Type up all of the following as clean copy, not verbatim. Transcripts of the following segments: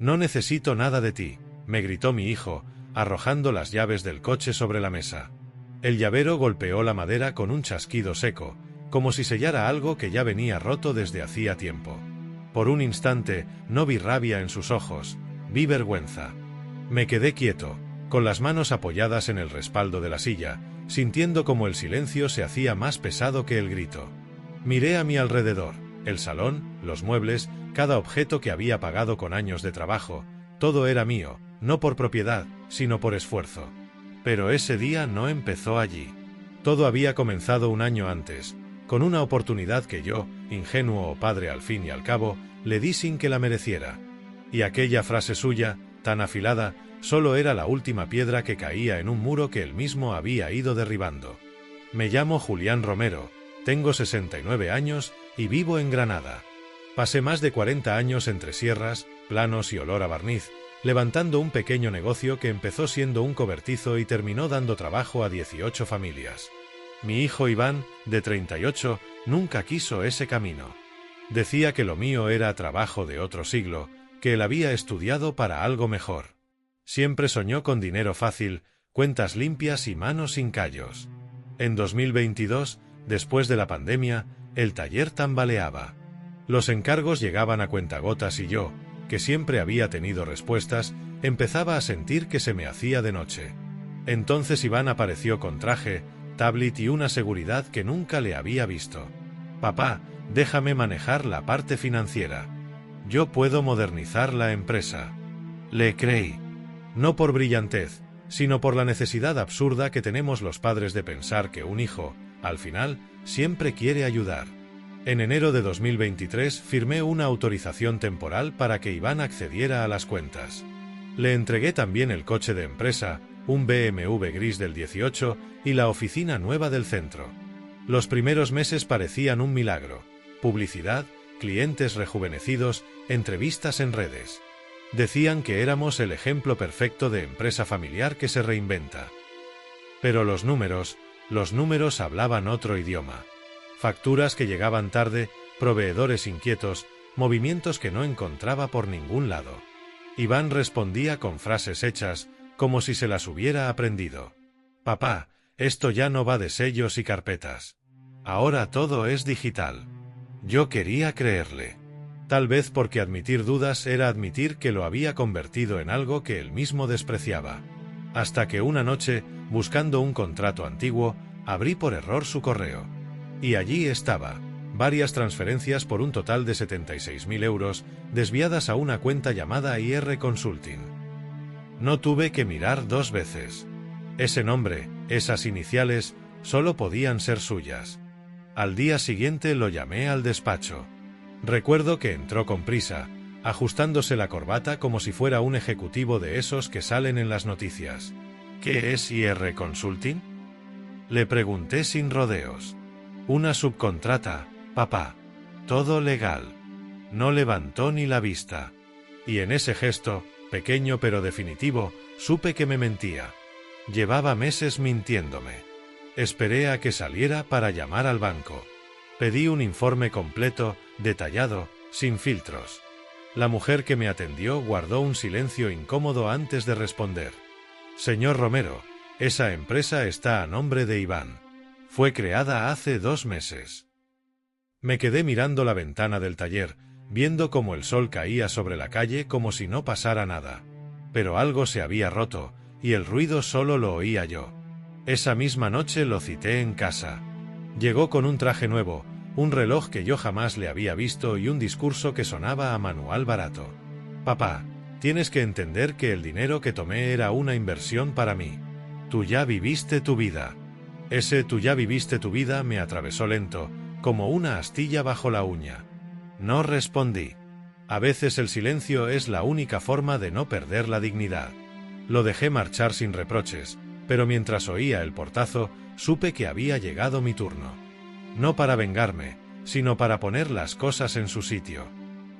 No necesito nada de ti, me gritó mi hijo, arrojando las llaves del coche sobre la mesa. El llavero golpeó la madera con un chasquido seco, como si sellara algo que ya venía roto desde hacía tiempo. Por un instante, no vi rabia en sus ojos, vi vergüenza. Me quedé quieto, con las manos apoyadas en el respaldo de la silla, sintiendo como el silencio se hacía más pesado que el grito. Miré a mi alrededor, el salón, los muebles, cada objeto que había pagado con años de trabajo, todo era mío, no por propiedad, sino por esfuerzo. Pero ese día no empezó allí. Todo había comenzado un año antes, con una oportunidad que yo, ingenuo padre al fin y al cabo, le di sin que la mereciera. Y aquella frase suya, tan afilada, solo era la última piedra que caía en un muro que él mismo había ido derribando. Me llamo Julián Romero, tengo 69 años y vivo en Granada. Pasé más de 40 años entre sierras, planos y olor a barniz, levantando un pequeño negocio que empezó siendo un cobertizo y terminó dando trabajo a 18 familias. Mi hijo Iván, de 38, nunca quiso ese camino. Decía que lo mío era trabajo de otro siglo, que él había estudiado para algo mejor. Siempre soñó con dinero fácil, cuentas limpias y manos sin callos. En 2022, después de la pandemia, el taller tambaleaba. Los encargos llegaban a cuentagotas y yo, que siempre había tenido respuestas, empezaba a sentir que se me hacía de noche. Entonces Iván apareció con traje, tablet y una seguridad que nunca le había visto. «Papá, déjame manejar la parte financiera. Yo puedo modernizar la empresa». Le creí. No por brillantez, sino por la necesidad absurda que tenemos los padres de pensar que un hijo, al final, siempre quiere ayudar. En enero de 2023 firmé una autorización temporal para que Iván accediera a las cuentas. Le entregué también el coche de empresa, un BMW gris del 18 y la oficina nueva del centro. Los primeros meses parecían un milagro. Publicidad, clientes rejuvenecidos, entrevistas en redes. Decían que éramos el ejemplo perfecto de empresa familiar que se reinventa. Pero los números hablaban otro idioma. Facturas que llegaban tarde, proveedores inquietos, movimientos que no encontraba por ningún lado. Iván respondía con frases hechas, como si se las hubiera aprendido. «Papá, esto ya no va de sellos y carpetas. Ahora todo es digital». Yo quería creerle. Tal vez porque admitir dudas era admitir que lo había convertido en algo que él mismo despreciaba. Hasta que una noche, buscando un contrato antiguo, abrí por error su correo. Y allí estaba, varias transferencias por un total de 76.000 euros, desviadas a una cuenta llamada IR Consulting. No tuve que mirar dos veces. Ese nombre, esas iniciales, solo podían ser suyas. Al día siguiente lo llamé al despacho. Recuerdo que entró con prisa, ajustándose la corbata como si fuera un ejecutivo de esos que salen en las noticias. ¿Qué es IR Consulting?, le pregunté sin rodeos. Una subcontrata, papá. Todo legal. No levantó ni la vista. Y en ese gesto, pequeño pero definitivo, supe que me mentía. Llevaba meses mintiéndome. Esperé a que saliera para llamar al banco. Pedí un informe completo, detallado, sin filtros. La mujer que me atendió guardó un silencio incómodo antes de responder. Señor Romero, esa empresa está a nombre de Iván. Fue creada hace 2 meses. Me quedé mirando la ventana del taller, viendo cómo el sol caía sobre la calle como si no pasara nada. Pero algo se había roto, y el ruido solo lo oía yo. Esa misma noche lo cité en casa. Llegó con un traje nuevo, un reloj que yo jamás le había visto y un discurso que sonaba a manual barato. Papá, tienes que entender que el dinero que tomé era una inversión para mí. Tú ya viviste tu vida. Ese tú ya viviste tu vida me atravesó lento, como una astilla bajo la uña. No respondí. A veces el silencio es la única forma de no perder la dignidad. Lo dejé marchar sin reproches, pero mientras oía el portazo, supe que había llegado mi turno. No para vengarme, sino para poner las cosas en su sitio.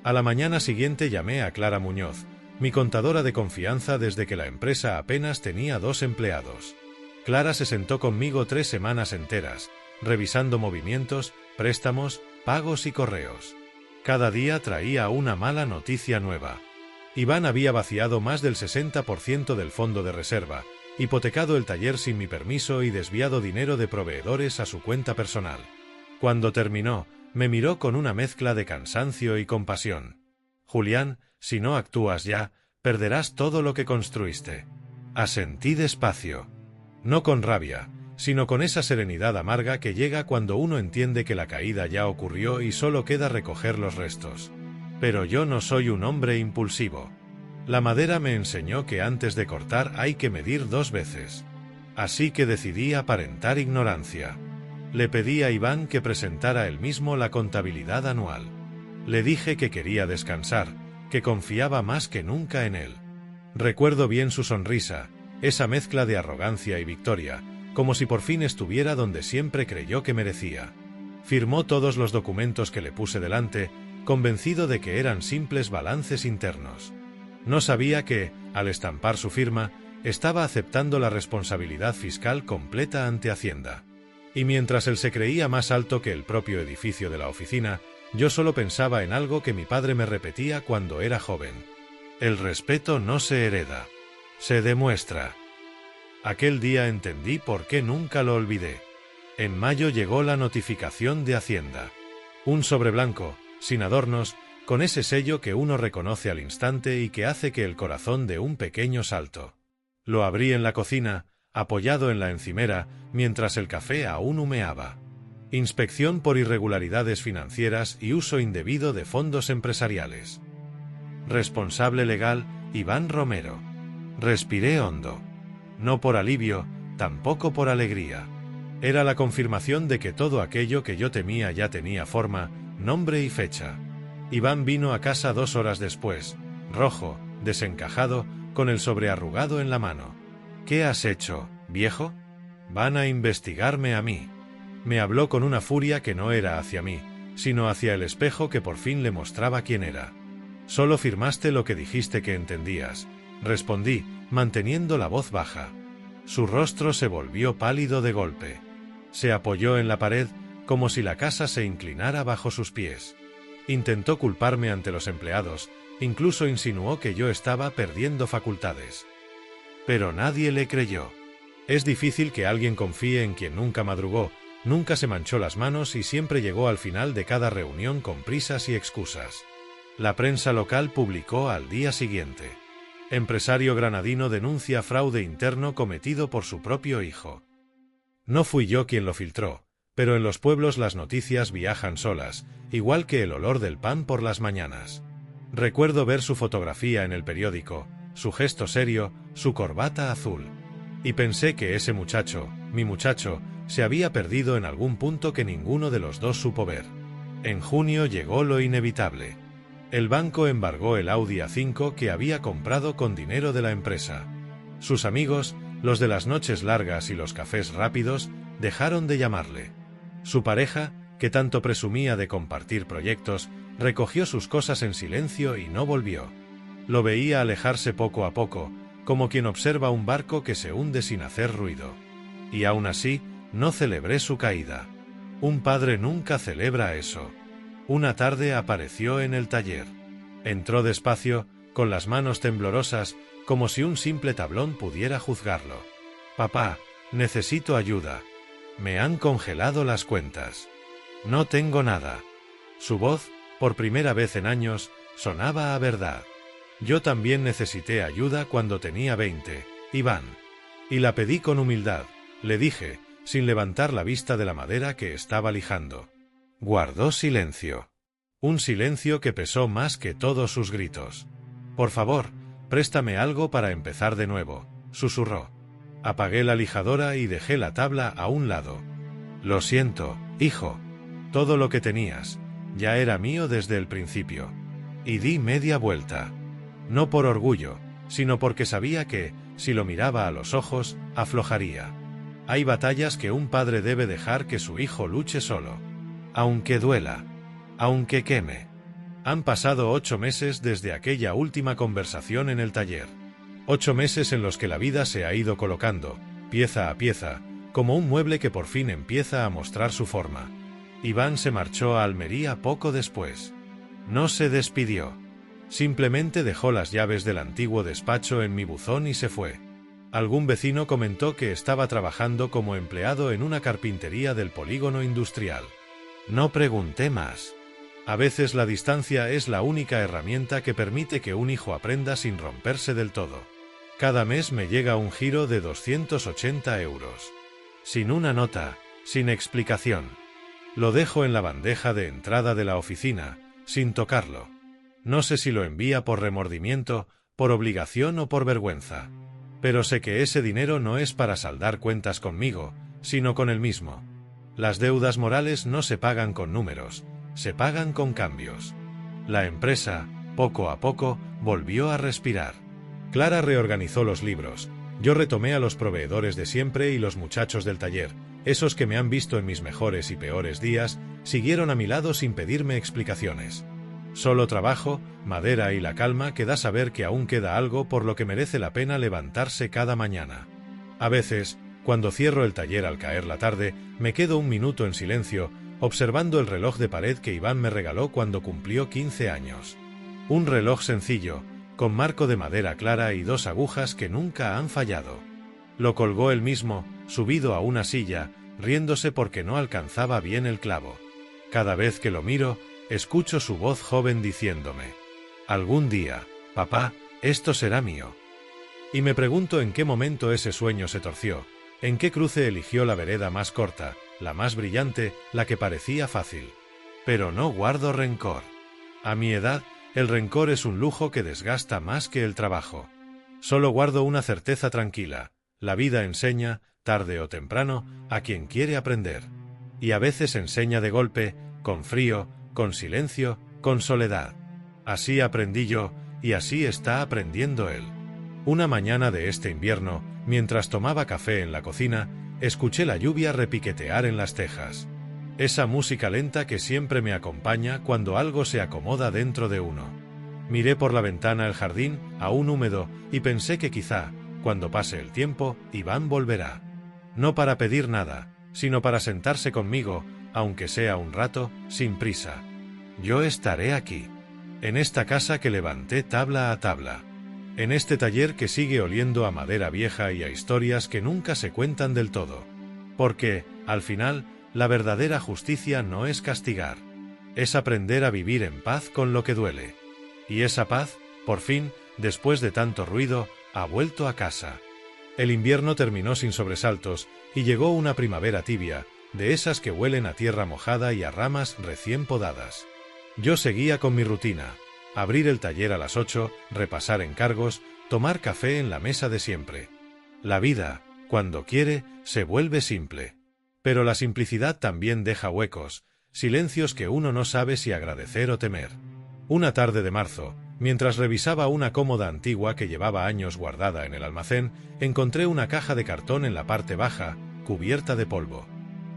A la mañana siguiente llamé a Clara Muñoz, mi contadora de confianza desde que la empresa apenas tenía 2 empleados. Clara se sentó conmigo 3 semanas enteras, revisando movimientos, préstamos, pagos y correos. Cada día traía una mala noticia nueva. Iván había vaciado más del 60% del fondo de reserva, hipotecado el taller sin mi permiso y desviado dinero de proveedores a su cuenta personal. Cuando terminó, me miró con una mezcla de cansancio y compasión. Julián, si no actúas ya, perderás todo lo que construiste. Asentí despacio. No con rabia, sino con esa serenidad amarga que llega cuando uno entiende que la caída ya ocurrió y solo queda recoger los restos. Pero yo no soy un hombre impulsivo. La madera me enseñó que antes de cortar hay que medir 2 veces. Así que decidí aparentar ignorancia. Le pedí a Iván que presentara él mismo la contabilidad anual. Le dije que quería descansar, que confiaba más que nunca en él. Recuerdo bien su sonrisa, esa mezcla de arrogancia y victoria, como si por fin estuviera donde siempre creyó que merecía. Firmó todos los documentos que le puse delante, convencido de que eran simples balances internos. No sabía que, al estampar su firma, estaba aceptando la responsabilidad fiscal completa ante Hacienda. Y mientras él se creía más alto que el propio edificio de la oficina, yo solo pensaba en algo que mi padre me repetía cuando era joven. El respeto no se hereda, se demuestra. Aquel día entendí por qué nunca lo olvidé. En mayo llegó la notificación de Hacienda. Un sobre blanco, sin adornos, con ese sello que uno reconoce al instante y que hace que el corazón dé un pequeño salto. Lo abrí en la cocina, apoyado en la encimera, mientras el café aún humeaba. Inspección por irregularidades financieras y uso indebido de fondos empresariales. Responsable legal, Iván Romero. Respiré hondo. No por alivio, tampoco por alegría. Era la confirmación de que todo aquello que yo temía ya tenía forma, nombre y fecha. Iván vino a casa 2 horas después, rojo, desencajado, con el sobre arrugado en la mano. ¿Qué has hecho, viejo? Van a investigarme a mí. Me habló con una furia que no era hacia mí, sino hacia el espejo que por fin le mostraba quién era. Solo firmaste lo que dijiste que entendías, respondí, manteniendo la voz baja. Su rostro se volvió pálido de golpe. Se apoyó en la pared, como si la casa se inclinara bajo sus pies. Intentó culparme ante los empleados, incluso insinuó que yo estaba perdiendo facultades. Pero nadie le creyó. Es difícil que alguien confíe en quien nunca madrugó, nunca se manchó las manos y siempre llegó al final de cada reunión con prisas y excusas. La prensa local publicó al día siguiente: empresario granadino denuncia fraude interno cometido por su propio hijo. No fui yo quien lo filtró, pero en los pueblos las noticias viajan solas, igual que el olor del pan por las mañanas. Recuerdo ver su fotografía en el periódico, su gesto serio, su corbata azul. Y pensé que ese muchacho, mi muchacho, se había perdido en algún punto que ninguno de los dos supo ver. En junio llegó lo inevitable. El banco embargó el Audi A5 que había comprado con dinero de la empresa. Sus amigos, los de las noches largas y los cafés rápidos, dejaron de llamarle. Su pareja, que tanto presumía de compartir proyectos, recogió sus cosas en silencio y no volvió. Lo veía alejarse poco a poco, como quien observa un barco que se hunde sin hacer ruido. Y aún así, no celebré su caída. Un padre nunca celebra eso. Una tarde apareció en el taller. Entró despacio, con las manos temblorosas, como si un simple tablón pudiera juzgarlo. «Papá, necesito ayuda. Me han congelado las cuentas. No tengo nada». Su voz, por primera vez en años, sonaba a verdad. Yo también necesité ayuda cuando tenía 20, Iván. Y la pedí con humildad, le dije, sin levantar la vista de la madera que estaba lijando. Guardó silencio. Un silencio que pesó más que todos sus gritos. «Por favor, préstame algo para empezar de nuevo», susurró. Apagué la lijadora y dejé la tabla a un lado. «Lo siento, hijo. Todo lo que tenías ya era mío desde el principio». Y di media vuelta. No por orgullo, sino porque sabía que, si lo miraba a los ojos, aflojaría. Hay batallas que un padre debe dejar que su hijo luche solo. Aunque duela. Aunque queme. Han pasado 8 meses desde aquella última conversación en el taller. 8 meses en los que la vida se ha ido colocando, pieza a pieza, como un mueble que por fin empieza a mostrar su forma. Iván se marchó a Almería poco después. No se despidió. Simplemente dejó las llaves del antiguo despacho en mi buzón y se fue. Algún vecino comentó que estaba trabajando como empleado en una carpintería del polígono industrial. No pregunté más. A veces la distancia es la única herramienta que permite que un hijo aprenda sin romperse del todo. Cada mes me llega un giro de 280 euros. Sin una nota, sin explicación. Lo dejo en la bandeja de entrada de la oficina, sin tocarlo. No sé si lo envía por remordimiento, por obligación o por vergüenza. Pero sé que ese dinero no es para saldar cuentas conmigo, sino con él mismo. Las deudas morales no se pagan con números, se pagan con cambios. La empresa, poco a poco, volvió a respirar. Clara reorganizó los libros. Yo retomé a los proveedores de siempre y los muchachos del taller, esos que me han visto en mis mejores y peores días, siguieron a mi lado sin pedirme explicaciones. Solo trabajo, madera y la calma que da saber que aún queda algo por lo que merece la pena levantarse cada mañana. A veces, cuando cierro el taller al caer la tarde, me quedo un minuto en silencio, observando el reloj de pared que Iván me regaló cuando cumplió 15 años. Un reloj sencillo, con marco de madera clara y 2 agujas que nunca han fallado. Lo colgó él mismo, subido a una silla, riéndose porque no alcanzaba bien el clavo. Cada vez que lo miro, escucho su voz joven diciéndome: «Algún día, papá, esto será mío». Y me pregunto en qué momento ese sueño se torció, en qué cruce eligió la vereda más corta, la más brillante, la que parecía fácil. Pero no guardo rencor. A mi edad, el rencor es un lujo que desgasta más que el trabajo. Solo guardo una certeza tranquila: la vida enseña, tarde o temprano, a quien quiere aprender. Y a veces enseña de golpe, con frío, con silencio, con soledad. Así aprendí yo, y así está aprendiendo él. Una mañana de este invierno, mientras tomaba café en la cocina, escuché la lluvia repiquetear en las tejas. Esa música lenta que siempre me acompaña cuando algo se acomoda dentro de uno. Miré por la ventana el jardín, aún húmedo, y pensé que quizá, cuando pase el tiempo, Iván volverá. No para pedir nada, sino para sentarse conmigo, aunque sea un rato, sin prisa. Yo estaré aquí, en esta casa que levanté tabla a tabla, en este taller que sigue oliendo a madera vieja y a historias que nunca se cuentan del todo. Porque, al final, la verdadera justicia no es castigar, es aprender a vivir en paz con lo que duele. Y esa paz, por fin, después de tanto ruido, ha vuelto a casa. El invierno terminó sin sobresaltos, y llegó una primavera tibia, de esas que huelen a tierra mojada y a ramas recién podadas. Yo seguía con mi rutina: abrir el taller a las 8, repasar encargos, tomar café en la mesa de siempre. La vida, cuando quiere, se vuelve simple. Pero la simplicidad también deja huecos, silencios que uno no sabe si agradecer o temer. Una tarde de marzo, mientras revisaba una cómoda antigua que llevaba años guardada en el almacén, encontré una caja de cartón en la parte baja, cubierta de polvo.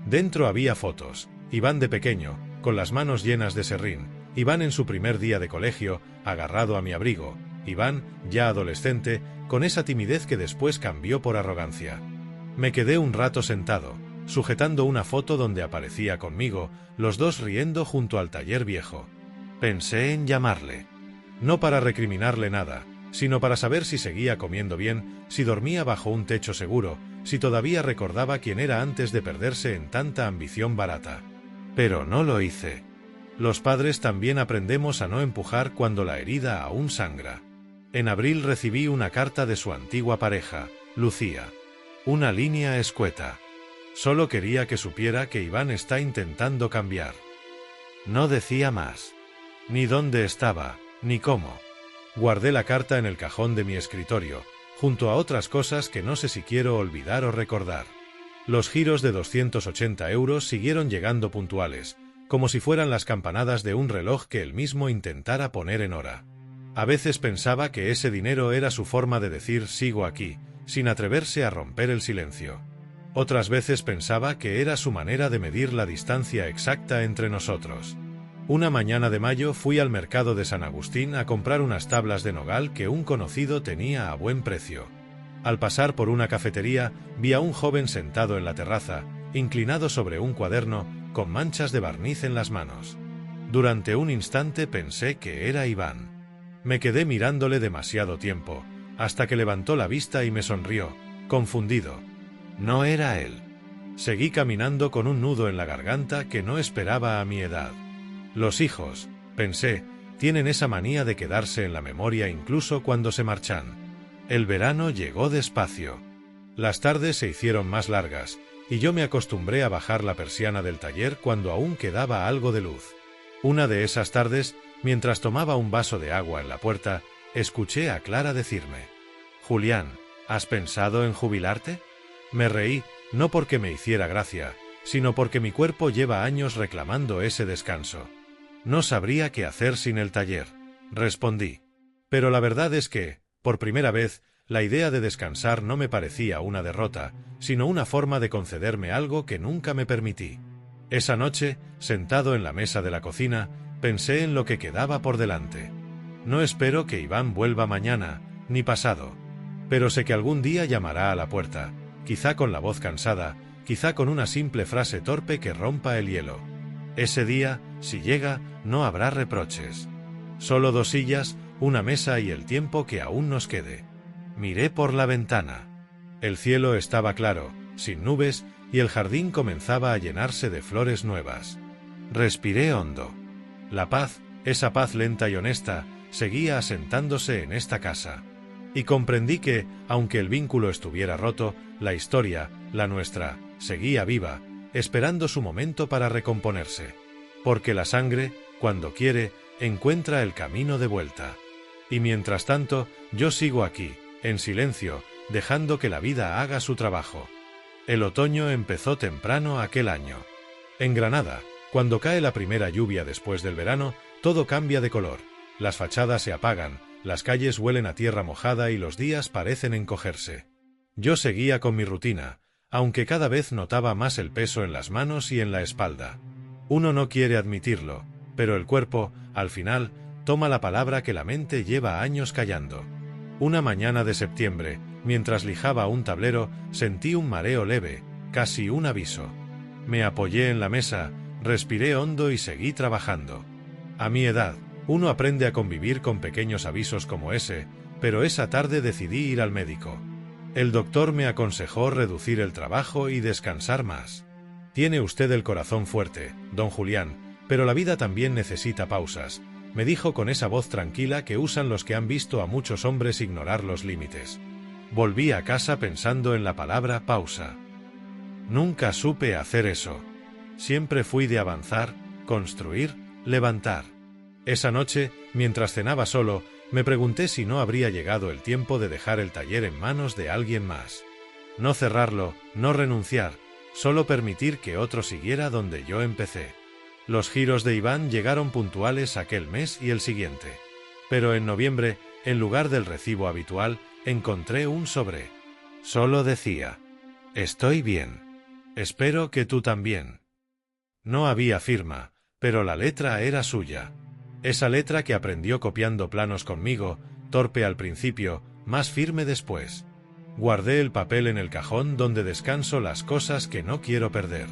Dentro había fotos: Iván de pequeño, con las manos llenas de serrín; Iván en su primer día de colegio, agarrado a mi abrigo; Iván, ya adolescente, con esa timidez que después cambió por arrogancia. Me quedé un rato sentado, sujetando una foto donde aparecía conmigo, los dos riendo junto al taller viejo. Pensé en llamarle. No para recriminarle nada, sino para saber si seguía comiendo bien, si dormía bajo un techo seguro, si todavía recordaba quién era antes de perderse en tanta ambición barata. Pero no lo hice. Los padres también aprendemos a no empujar cuando la herida aún sangra. En abril recibí una carta de su antigua pareja, Lucía. Una línea escueta. Solo quería que supiera que Iván está intentando cambiar. No decía más. Ni dónde estaba, ni cómo. Guardé la carta en el cajón de mi escritorio, junto a otras cosas que no sé si quiero olvidar o recordar. Los giros de 280 euros siguieron llegando puntuales, como si fueran las campanadas de un reloj que él mismo intentara poner en hora. A veces pensaba que ese dinero era su forma de decir sigo aquí, sin atreverse a romper el silencio. Otras veces pensaba que era su manera de medir la distancia exacta entre nosotros. Una mañana de mayo fui al mercado de San Agustín a comprar unas tablas de nogal que un conocido tenía a buen precio. Al pasar por una cafetería, vi a un joven sentado en la terraza, inclinado sobre un cuaderno, con manchas de barniz en las manos. Durante un instante pensé que era Iván. Me quedé mirándole demasiado tiempo, hasta que levantó la vista y me sonrió, confundido. No era él. Seguí caminando con un nudo en la garganta que no esperaba a mi edad. Los hijos, pensé, tienen esa manía de quedarse en la memoria incluso cuando se marchan. El verano llegó despacio. Las tardes se hicieron más largas, y yo me acostumbré a bajar la persiana del taller cuando aún quedaba algo de luz. Una de esas tardes, mientras tomaba un vaso de agua en la puerta, escuché a Clara decirme: «Julián, ¿has pensado en jubilarte?». Me reí, no porque me hiciera gracia, sino porque mi cuerpo lleva años reclamando ese descanso. No sabría qué hacer sin el taller, respondí. Pero la verdad es que, por primera vez, la idea de descansar no me parecía una derrota, sino una forma de concederme algo que nunca me permití. Esa noche, sentado en la mesa de la cocina, pensé en lo que quedaba por delante. No espero que Iván vuelva mañana, ni pasado. Pero sé que algún día llamará a la puerta, quizá con la voz cansada, quizá con una simple frase torpe que rompa el hielo. Ese día, si llega, no habrá reproches. Solo 2 sillas, una mesa y el tiempo que aún nos quede. Miré por la ventana. El cielo estaba claro, sin nubes, y el jardín comenzaba a llenarse de flores nuevas. Respiré hondo. La paz, esa paz lenta y honesta, seguía asentándose en esta casa. Y comprendí que, aunque el vínculo estuviera roto, la historia, la nuestra, seguía viva, esperando su momento para recomponerse. Porque la sangre, cuando quiere, encuentra el camino de vuelta. Y mientras tanto, yo sigo aquí, en silencio, dejando que la vida haga su trabajo. El otoño empezó temprano aquel año. En Granada, cuando cae la primera lluvia después del verano, todo cambia de color. Las fachadas se apagan, las calles huelen a tierra mojada y los días parecen encogerse. Yo seguía con mi rutina, aunque cada vez notaba más el peso en las manos y en la espalda. Uno no quiere admitirlo, pero el cuerpo, al final, toma la palabra que la mente lleva años callando. Una mañana de septiembre, mientras lijaba un tablero, sentí un mareo leve, casi un aviso. Me apoyé en la mesa, respiré hondo y seguí trabajando. A mi edad, uno aprende a convivir con pequeños avisos como ese, pero esa tarde decidí ir al médico. El doctor me aconsejó reducir el trabajo y descansar más. Tiene usted el corazón fuerte, don Julián, pero la vida también necesita pausas, me dijo con esa voz tranquila que usan los que han visto a muchos hombres ignorar los límites. Volví a casa pensando en la palabra pausa. Nunca supe hacer eso. Siempre fui de avanzar, construir, levantar. Esa noche, mientras cenaba solo, me pregunté si no habría llegado el tiempo de dejar el taller en manos de alguien más. No cerrarlo, no renunciar, solo permitir que otro siguiera donde yo empecé. Los giros de Iván llegaron puntuales aquel mes y el siguiente. Pero en noviembre, en lugar del recibo habitual, encontré un sobre. Solo decía: «Estoy bien. Espero que tú también». No había firma, pero la letra era suya. Esa letra que aprendió copiando planos conmigo, torpe al principio, más firme después. Guardé el papel en el cajón donde descanso las cosas que no quiero perder.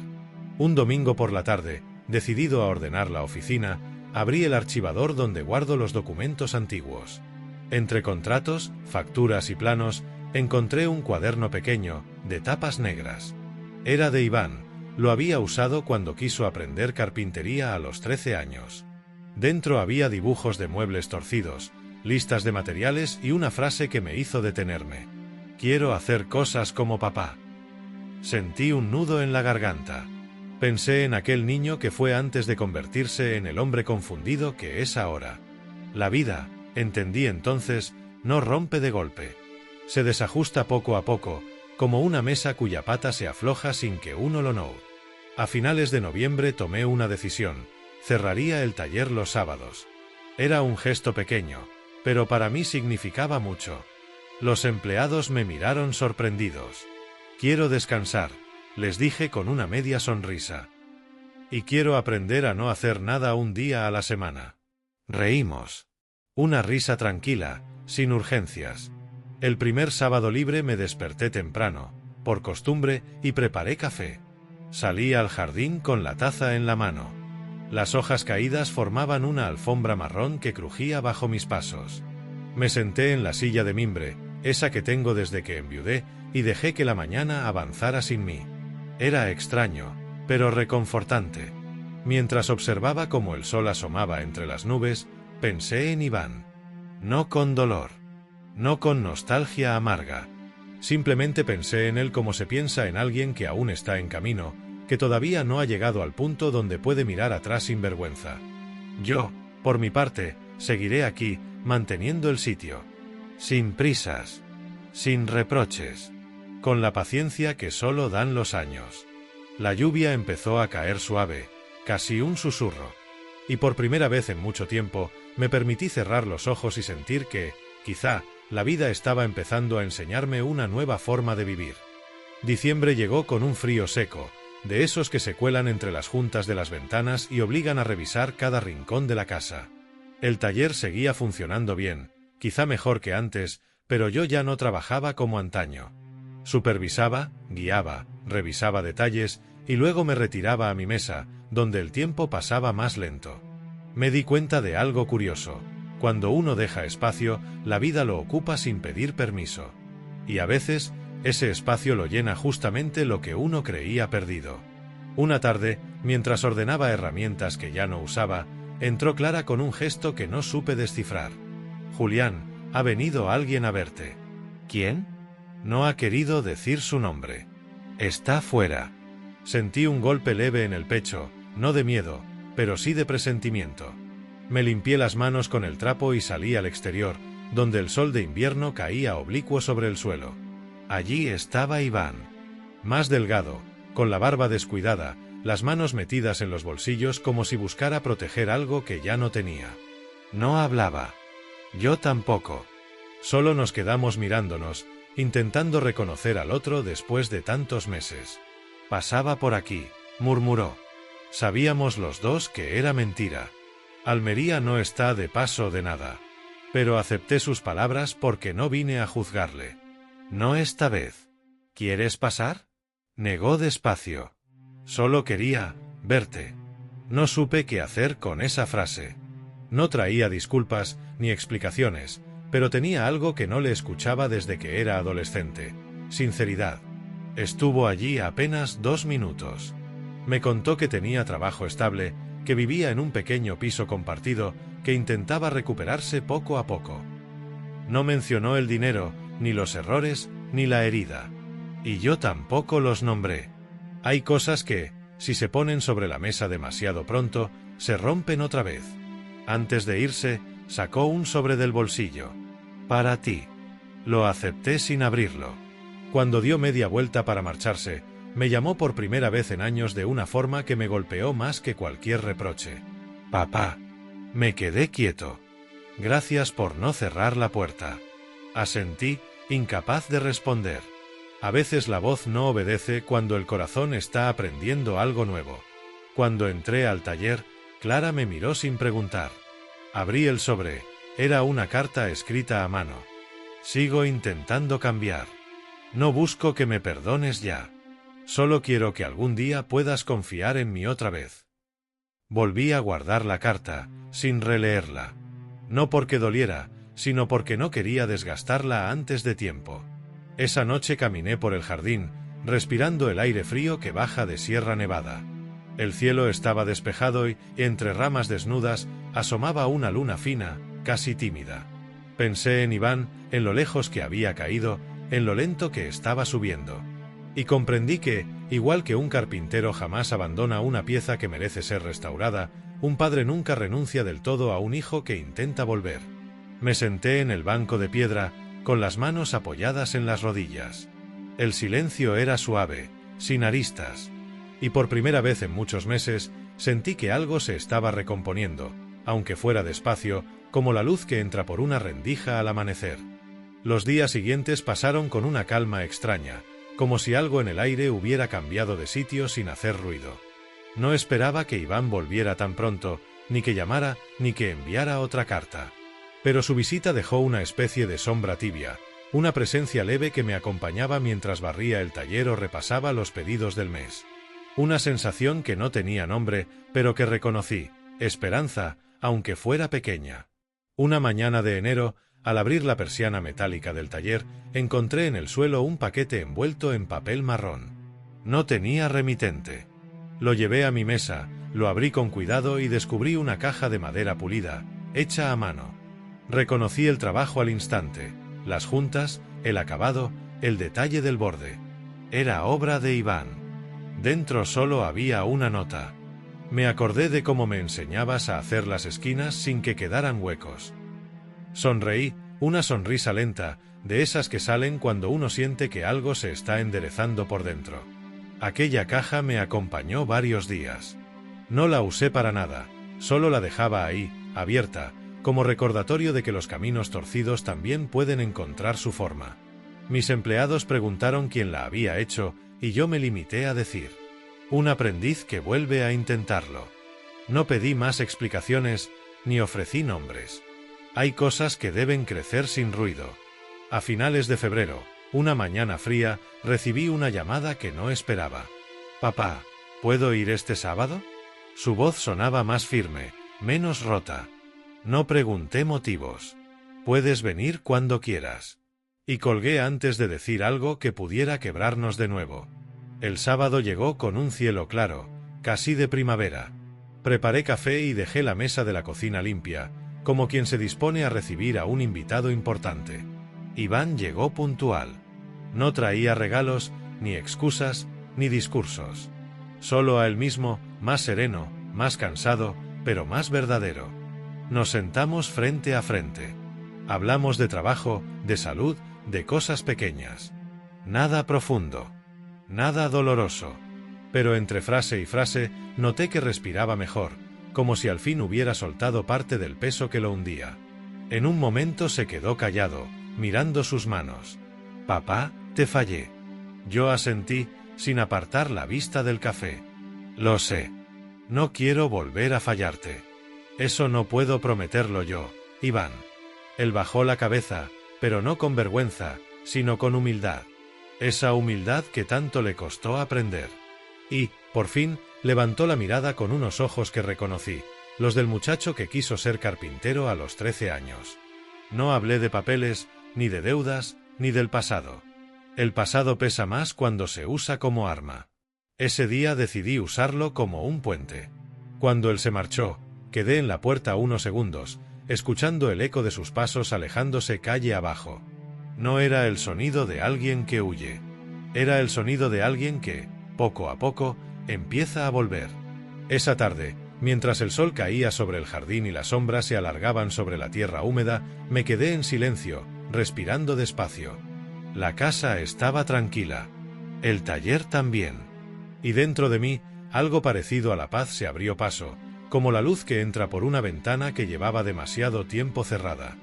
Un domingo por la tarde, decidido a ordenar la oficina, abrí el archivador donde guardo los documentos antiguos. Entre contratos, facturas y planos, encontré un cuaderno pequeño, de tapas negras. Era de Iván, lo había usado cuando quiso aprender carpintería a los 13 años. Dentro había dibujos de muebles torcidos, listas de materiales y una frase que me hizo detenerme. «Quiero hacer cosas como papá». Sentí un nudo en la garganta. Pensé en aquel niño que fue antes de convertirse en el hombre confundido que es ahora. La vida, entendí entonces, no rompe de golpe. Se desajusta poco a poco, como una mesa cuya pata se afloja sin que uno lo note. A finales de noviembre tomé una decisión: cerraría el taller los sábados. Era un gesto pequeño, pero para mí significaba mucho. Los empleados me miraron sorprendidos. «Quiero descansar», les dije con una media sonrisa. «Y quiero aprender a no hacer nada un día a la semana». Reímos. Una risa tranquila, sin urgencias. El primer sábado libre me desperté temprano, por costumbre, y preparé café. Salí al jardín con la taza en la mano. Las hojas caídas formaban una alfombra marrón que crujía bajo mis pasos. Me senté en la silla de mimbre, esa que tengo desde que enviudé, y dejé que la mañana avanzara sin mí. Era extraño, pero reconfortante. Mientras observaba cómo el sol asomaba entre las nubes, pensé en Iván. No con dolor, no con nostalgia amarga. Simplemente pensé en él como se piensa en alguien que aún está en camino, que todavía no ha llegado al punto donde puede mirar atrás sin vergüenza. Yo, por mi parte, seguiré aquí, manteniendo el sitio. Sin prisas, sin reproches, con la paciencia que solo dan los años. La lluvia empezó a caer suave, casi un susurro. Y por primera vez en mucho tiempo, me permití cerrar los ojos y sentir que, quizá, la vida estaba empezando a enseñarme una nueva forma de vivir. Diciembre llegó con un frío seco, de esos que se cuelan entre las juntas de las ventanas y obligan a revisar cada rincón de la casa. El taller seguía funcionando bien, quizá mejor que antes, pero yo ya no trabajaba como antaño. Supervisaba, guiaba, revisaba detalles y luego me retiraba a mi mesa, donde el tiempo pasaba más lento. Me di cuenta de algo curioso. Cuando uno deja espacio, la vida lo ocupa sin pedir permiso. Y a veces, ese espacio lo llena justamente lo que uno creía perdido. Una tarde, mientras ordenaba herramientas que ya no usaba, entró Clara con un gesto que no supe descifrar. «Julián, ha venido alguien a verte». «¿Quién?» No ha querido decir su nombre. «Está fuera». Sentí un golpe leve en el pecho, no de miedo, pero sí de presentimiento. Me limpié las manos con el trapo y salí al exterior, donde el sol de invierno caía oblicuo sobre el suelo. Allí estaba Iván. Más delgado, con la barba descuidada, las manos metidas en los bolsillos como si buscara proteger algo que ya no tenía. No hablaba. Yo tampoco. Solo nos quedamos mirándonos, intentando reconocer al otro después de tantos meses. «Pasaba por aquí», murmuró. Sabíamos los dos que era mentira. Almería no está de paso de nada. Pero acepté sus palabras porque no vine a juzgarle. «No esta vez». «¿Quieres pasar?», negó despacio. «Solo quería verte». No supe qué hacer con esa frase. No traía disculpas ni explicaciones, pero tenía algo que no le escuchaba desde que era adolescente: sinceridad. Estuvo allí apenas 2 minutos. Me contó que tenía trabajo estable, que vivía en un pequeño piso compartido, que intentaba recuperarse poco a poco. No mencionó el dinero, ni los errores, ni la herida. Y yo tampoco los nombré. Hay cosas que, si se ponen sobre la mesa demasiado pronto, se rompen otra vez. Antes de irse, sacó un sobre del bolsillo. «Para ti». Lo acepté sin abrirlo. Cuando dio media vuelta para marcharse, me llamó por primera vez en años de una forma que me golpeó más que cualquier reproche. «Papá». Me quedé quieto. «Gracias por no cerrar la puerta». Asentí, incapaz de responder. A veces la voz no obedece cuando el corazón está aprendiendo algo nuevo. Cuando entré al taller, Clara me miró sin preguntar. Abrí el sobre. Era una carta escrita a mano. «Sigo intentando cambiar. No busco que me perdones ya. Solo quiero que algún día puedas confiar en mí otra vez». Volví a guardar la carta, sin releerla. No porque doliera, sino porque no quería desgastarla antes de tiempo. Esa noche caminé por el jardín, respirando el aire frío que baja de Sierra Nevada. El cielo estaba despejado y, entre ramas desnudas, asomaba una luna fina, casi tímida. Pensé en Iván, en lo lejos que había caído, en lo lento que estaba subiendo. Y comprendí que, igual que un carpintero jamás abandona una pieza que merece ser restaurada, un padre nunca renuncia del todo a un hijo que intenta volver. Me senté en el banco de piedra, con las manos apoyadas en las rodillas. El silencio era suave, sin aristas. Y por primera vez en muchos meses, sentí que algo se estaba recomponiendo, aunque fuera despacio, como la luz que entra por una rendija al amanecer. Los días siguientes pasaron con una calma extraña, como si algo en el aire hubiera cambiado de sitio sin hacer ruido. No esperaba que Iván volviera tan pronto, ni que llamara, ni que enviara otra carta. Pero su visita dejó una especie de sombra tibia, una presencia leve que me acompañaba mientras barría el taller o repasaba los pedidos del mes. Una sensación que no tenía nombre, pero que reconocí, esperanza, aunque fuera pequeña. Una mañana de enero, al abrir la persiana metálica del taller, encontré en el suelo un paquete envuelto en papel marrón. No tenía remitente. Lo llevé a mi mesa, lo abrí con cuidado y descubrí una caja de madera pulida, hecha a mano. Reconocí el trabajo al instante, las juntas, el acabado, el detalle del borde. Era obra de Iván. Dentro solo había una nota. Me acordé de cómo me enseñabas a hacer las esquinas sin que quedaran huecos. Sonreí, una sonrisa lenta, de esas que salen cuando uno siente que algo se está enderezando por dentro. Aquella caja me acompañó varios días. No la usé para nada, solo la dejaba ahí, abierta, como recordatorio de que los caminos torcidos también pueden encontrar su forma. Mis empleados preguntaron quién la había hecho, y yo me limité a decir: un aprendiz que vuelve a intentarlo. No pedí más explicaciones, ni ofrecí nombres. Hay cosas que deben crecer sin ruido. A finales de febrero, una mañana fría, recibí una llamada que no esperaba. «Papá, ¿puedo ir este sábado?» Su voz sonaba más firme, menos rota. No pregunté motivos. «Puedes venir cuando quieras». Y colgué antes de decir algo que pudiera quebrarnos de nuevo. El sábado llegó con un cielo claro, casi de primavera. Preparé café y dejé la mesa de la cocina limpia, como quien se dispone a recibir a un invitado importante. Iván llegó puntual. No traía regalos, ni excusas, ni discursos. Solo a él mismo, más sereno, más cansado, pero más verdadero. Nos sentamos frente a frente. Hablamos de trabajo, de salud, de cosas pequeñas. Nada profundo. Nada doloroso. Pero entre frase y frase noté que respiraba mejor, como si al fin hubiera soltado parte del peso que lo hundía. En un momento se quedó callado, mirando sus manos. «Papá, te fallé». Yo asentí, sin apartar la vista del café. «Lo sé. No quiero volver a fallarte. Eso no puedo prometerlo yo, Iván». Él bajó la cabeza, pero no con vergüenza, sino con humildad. Esa humildad que tanto le costó aprender. Y, por fin, levantó la mirada con unos ojos que reconocí, los del muchacho que quiso ser carpintero a los 13 años. No hablé de papeles, ni de deudas, ni del pasado. El pasado pesa más cuando se usa como arma. Ese día decidí usarlo como un puente. Cuando él se marchó, quedé en la puerta unos segundos, escuchando el eco de sus pasos alejándose calle abajo. No era el sonido de alguien que huye. Era el sonido de alguien que, poco a poco, empieza a volver. Esa tarde, mientras el sol caía sobre el jardín y las sombras se alargaban sobre la tierra húmeda, me quedé en silencio, respirando despacio. La casa estaba tranquila. El taller también. Y dentro de mí, algo parecido a la paz se abrió paso, como la luz que entra por una ventana que llevaba demasiado tiempo cerrada.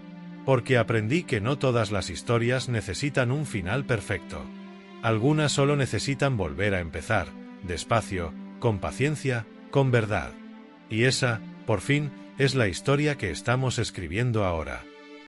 Porque aprendí que no todas las historias necesitan un final perfecto. Algunas solo necesitan volver a empezar, despacio, con paciencia, con verdad. Y esa, por fin, es la historia que estamos escribiendo ahora.